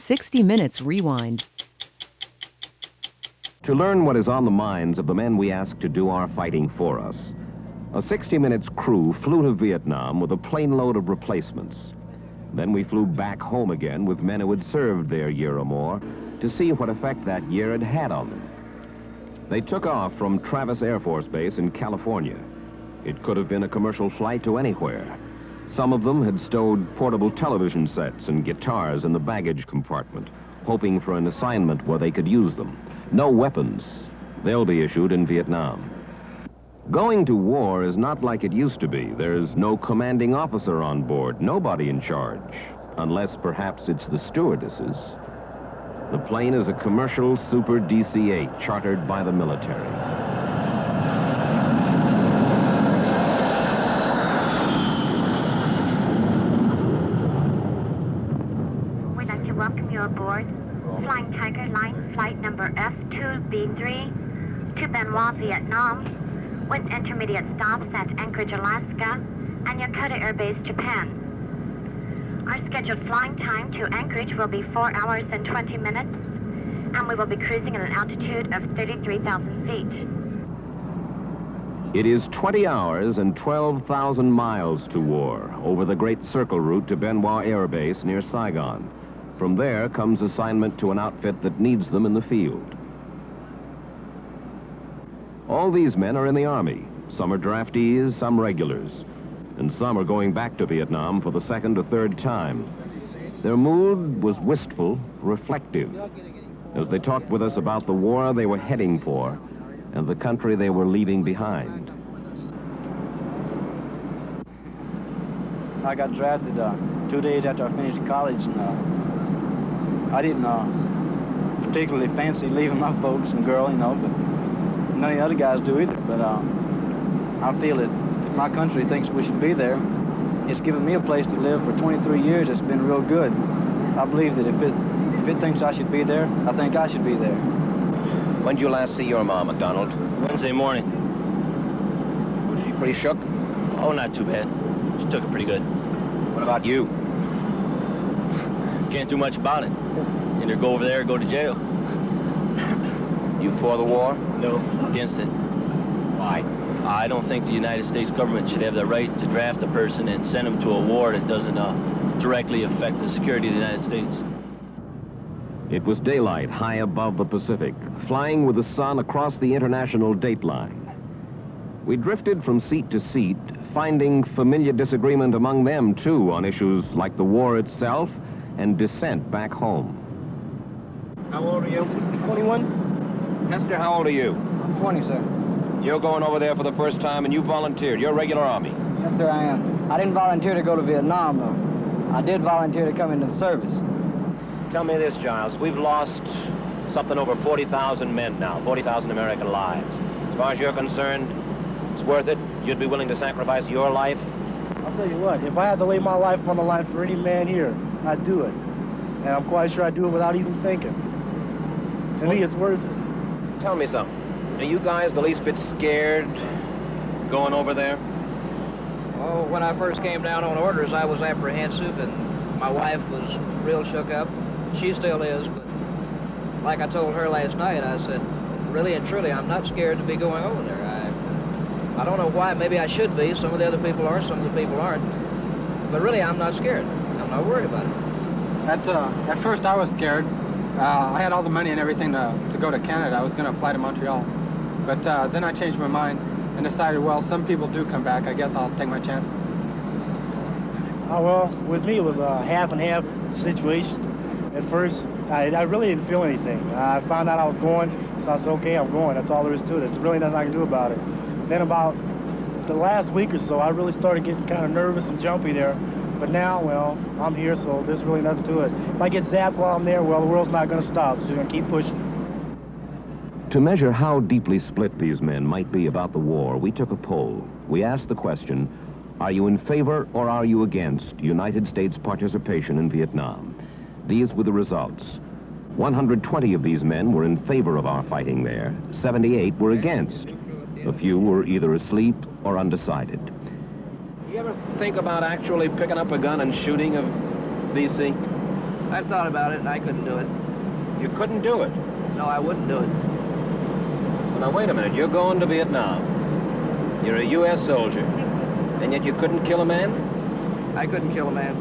60 Minutes Rewind. To learn what is on the minds of the men we ask to do our fighting for us, a 60 Minutes crew flew to Vietnam with a plane load of replacements. Then we flew back home again with men who had served there a year or more to see what effect that year had had on them. They took off from Travis Air Force Base in California. It could have been a commercial flight to anywhere. Some of them had stowed portable television sets and guitars in the baggage compartment, hoping for an assignment where they could use them. No weapons. They'll be issued in Vietnam. Going to war is not like it used to be. There's no commanding officer on board, nobody in charge, unless perhaps it's the stewardesses. The plane is a commercial Super DC-8 chartered by the military. We'd like to welcome you aboard Flying Tiger Line flight number F2B3 to Benoit, Vietnam, with intermediate stops at Anchorage, Alaska, and Yokota Air Base, Japan. Our scheduled flying time to Anchorage will be 4 hours and 20 minutes, and we will be cruising at an altitude of 33,000 feet. It is 20 hours and 12,000 miles to war over the Great Circle route to Benoit Air Base near Saigon. From there comes assignment to an outfit that needs them in the field. All these men are in the Army. Some are draftees, some regulars, and some are going back to Vietnam for the second or third time. Their mood was wistful, reflective, as they talked with us about the war they were heading for and the country they were leaving behind. I got drafted 2 days after I finished college, and I didn't particularly fancy leaving my folks and girl, but none of the other guys do either. But I feel that if my country thinks we should be there, it's given me a place to live for 23 years. It's been real good. I believe that if it thinks I should be there, I think I should be there. When did you last see your mom, McDonald? Wednesday morning. Was she pretty shook? Oh, not too bad. She took it pretty good. What about you? Can't do much about it. Either go over there or go to jail. You for the war? No, against it. Why? I don't think the United States government should have the right to draft a person and send them to a war that doesn't directly affect the security of the United States. It was daylight high above the Pacific, flying with the sun across the international dateline. We drifted from seat to seat, finding familiar disagreement among them, too, on issues like the war itself and dissent back home. How old are you? 21. Hester, how old are you? I'm 20, sir. You're going over there for the first time and you volunteered. You're regular Army. Yes, sir, I am. I didn't volunteer to go to Vietnam, though. I did volunteer to come into the service. Tell me this, Giles. We've lost something over 40,000 men now, 40,000 American lives. As far as you're concerned, it's worth it? You'd be willing to sacrifice your life? I'll tell you what, if I had to lay my life on the line for any man here, I'd do it. And I'm quite sure I'd do it without even thinking. To me, it's worth it. Tell me something. Are you guys the least bit scared going over there? Oh, when I first came down on orders, I was apprehensive, and my wife was real shook up. She still is, but like I told her last night, I said, really and truly, I'm not scared to be going over there. I don't know why. Maybe I should be. Some of the other people are, some of the people aren't. But really, I'm not scared. I'm not worried about it. At first, I was scared. I had all the money and everything to go to Canada. I was going to fly to Montreal. But then I changed my mind and decided, well, some people do come back. I guess I'll take my chances. Oh, well, with me, it was a half and half situation. At first, I really didn't feel anything. I found out I was going, so I said, okay, I'm going. That's all there is to it. There's really nothing I can do about it. Then about the last week or so, I really started getting kind of nervous and jumpy there. But now, well, I'm here, so there's really nothing to it. If I get zapped while I'm there, well, the world's not going to stop. It's just going to keep pushing. To measure how deeply split these men might be about the war, we took a poll. We asked the question, are you in favor or are you against United States participation in Vietnam? These were the results. 120 of these men were in favor of our fighting there. 78 were against. A few were either asleep or undecided. You ever think about actually picking up a gun and shooting a VC? I've thought about it, and I couldn't do it. You couldn't do it. No, I wouldn't do it. Well, now, wait a minute. You're going to Vietnam. You're a U.S. soldier. And yet you couldn't kill a man? I couldn't kill a man.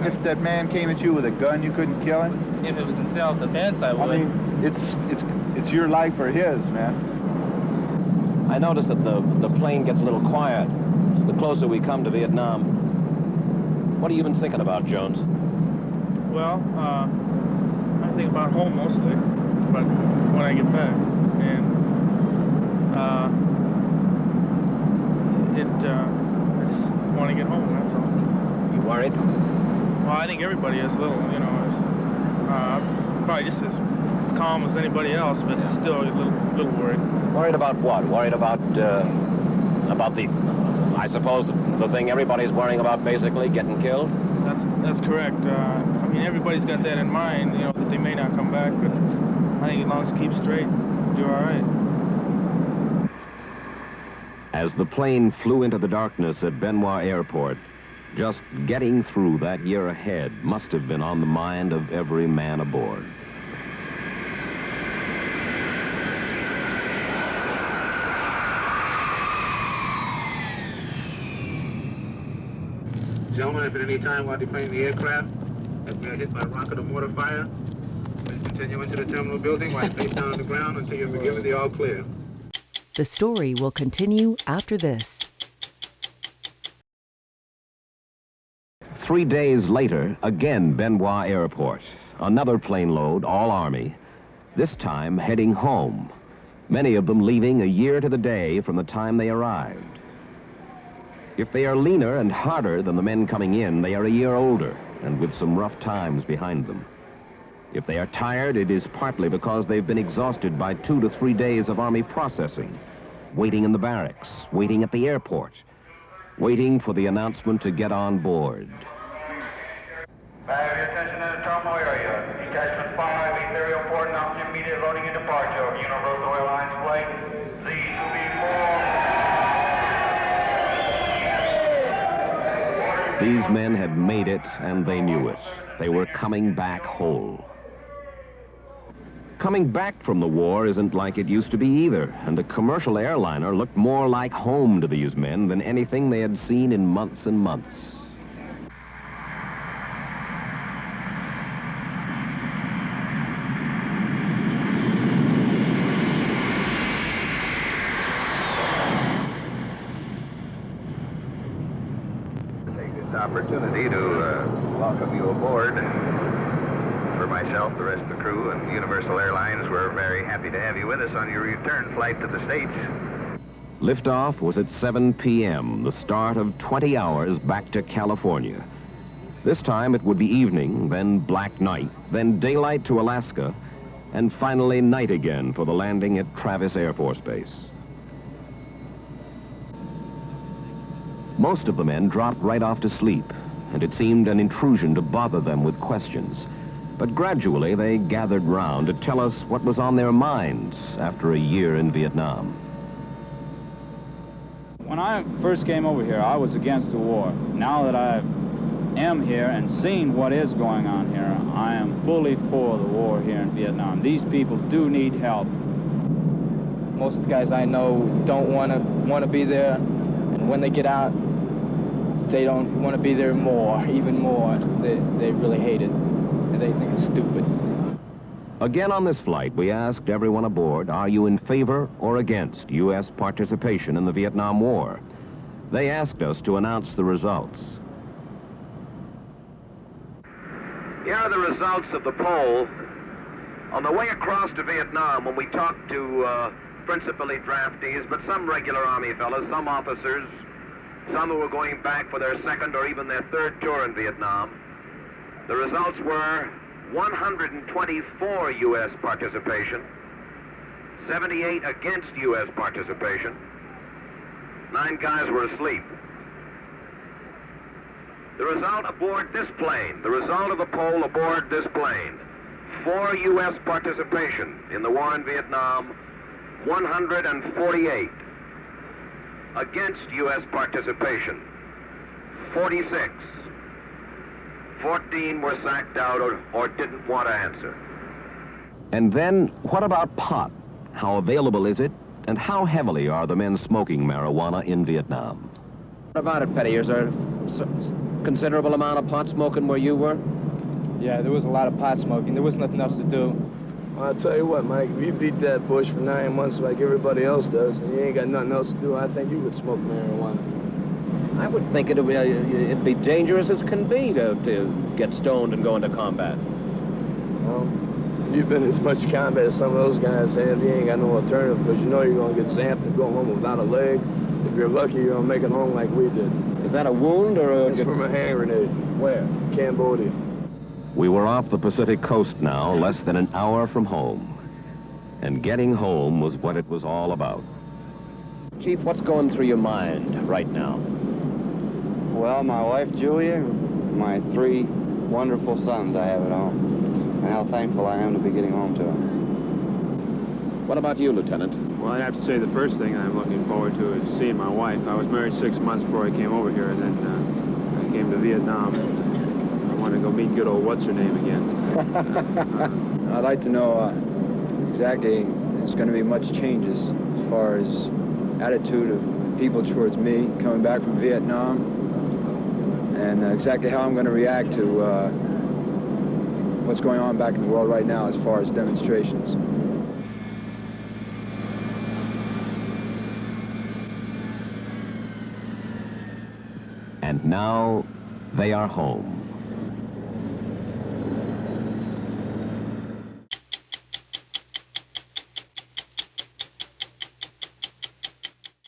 If that man came at you with a gun, you couldn't kill him? If it was in self-defense, I would. I mean, it's your life or his, man. I noticed that the plane gets a little quiet the closer we come to Vietnam. What have you been thinking about, Jones? Well, I think about home mostly, but when I get back. And I just want to get home, that's all. You worried? Well, I think everybody is a little, you know, probably just as calm as anybody else, but still a little worried. Worried about what? Worried about the, I suppose, the thing everybody's worrying about, basically, getting killed? That's correct. I mean, everybody's got that in mind, you know, that they may not come back, but I think as long as you keep straight, you're all right. As the plane flew into the darkness at Benoit Airport, just getting through that year ahead must have been on the mind of every man aboard. Gentlemen, if at any time while deplaning the aircraft has been hit by rocket or mortar fire, please continue into the terminal building while face down on the ground until you're given the all clear. The story will continue after this. 3 days later, again Benoit Airport. Another plane load, all Army, this time heading home. Many of them leaving a year to the day from the time they arrived. If they are leaner and harder than the men coming in, they are a year older and with some rough times behind them. If they are tired, it is partly because they've been exhausted by 2 to 3 days of Army processing, waiting in the barracks, waiting at the airport, waiting for the announcement to get on board. Have your attention in the terminal area. Detachment 5, ethereal port announcing immediate loading and departure of Universal Airlines flight Z2B4. These men had made it, and they knew it. They were coming back whole. Coming back from the war isn't like it used to be either, and a commercial airliner looked more like home to these men than anything they had seen in months and months. Opportunity to welcome you aboard. For myself, the rest of the crew, and Universal Airlines, we're very happy to have you with us on your return flight to the States. Liftoff was at 7 p.m., the start of 20 hours back to California. This time it would be evening, then black night, then daylight to Alaska, and finally night again for the landing at Travis Air Force Base. Most of the men dropped right off to sleep, and it seemed an intrusion to bother them with questions. But gradually they gathered round to tell us what was on their minds after a year in Vietnam. When I first came over here, I was against the war. Now that I am here and seen what is going on here, I am fully for the war here in Vietnam. These people do need help. Most of the guys I know don't want to be there, and when they get out, they don't want to be there more, even more. They really hate it, and they think it's stupid. Again on this flight, we asked everyone aboard, are you in favor or against U.S. participation in the Vietnam War? They asked us to announce the results. Here are the results of the poll. On the way across to Vietnam, when we talked to principally draftees, but some regular Army fellows, some officers, some who were going back for their second or even their third tour in Vietnam, the results were 124 U.S. participation, 78 against U.S. participation. 9 guys were asleep. The result aboard this plane, the result of the poll aboard this plane, for U.S. participation in the war in Vietnam, 148. Against U.S. participation, 46. 14 were sacked out or didn't want to answer. And then, what about pot? How available is it? And how heavily are the men smoking marijuana in Vietnam? What about it, Petty? Is there a considerable amount of pot smoking where you were? Yeah, there was a lot of pot smoking. There was nothing else to do. Well, I'll tell you what, Mike, if you beat that bush for 9 months like everybody else does, and you ain't got nothing else to do, I think you would smoke marijuana. I would think it'd be dangerous as can be to get stoned and go into combat. Well, you've been as much combat as some of those guys have. You ain't got no alternative because you know you're going to get zapped and go home without a leg. If you're lucky, you're going to make it home like we did. Is that a wound or a... It's from a hand grenade. Where? Cambodia. We were off the Pacific coast now, less than an hour from home. And getting home was what it was all about. Chief, what's going through your mind right now? Well, my wife, Julia, my 3 wonderful sons I have at home, and how thankful I am to be getting home to them. What about you, Lieutenant? Well, I'd have to say the first thing I'm looking forward to is seeing my wife. I was married 6 months before I came over here, and then I came to Vietnam. I want to go meet good old what's-her-name again. I'd like to know exactly there's going to be much changes as far as attitude of people towards me coming back from Vietnam, and exactly how I'm going to react to what's going on back in the world right now as far as demonstrations. And now they are home.